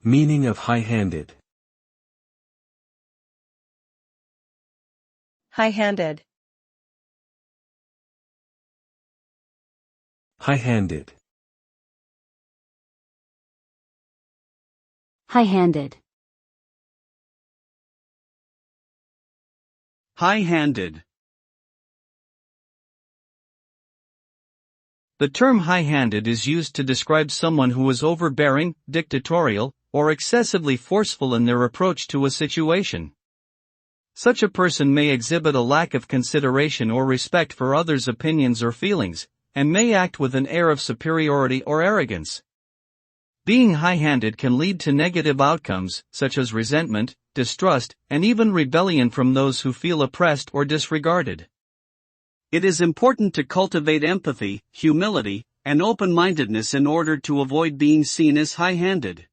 Meaning of high-handed. High-handed. High-handed. High-handed. High-handed. The term high-handed is used to describe someone who is overbearing, dictatorial, or excessively forceful in their approach to a situation. Such a person may exhibit a lack of consideration or respect for others' opinions or feelings, and may act with an air of superiority or arrogance. Being high-handed can lead to negative outcomes, such as resentment, distrust, and even rebellion from those who feel oppressed or disregarded. It is important to cultivate empathy, humility, and open-mindedness in order to avoid being seen as high-handed.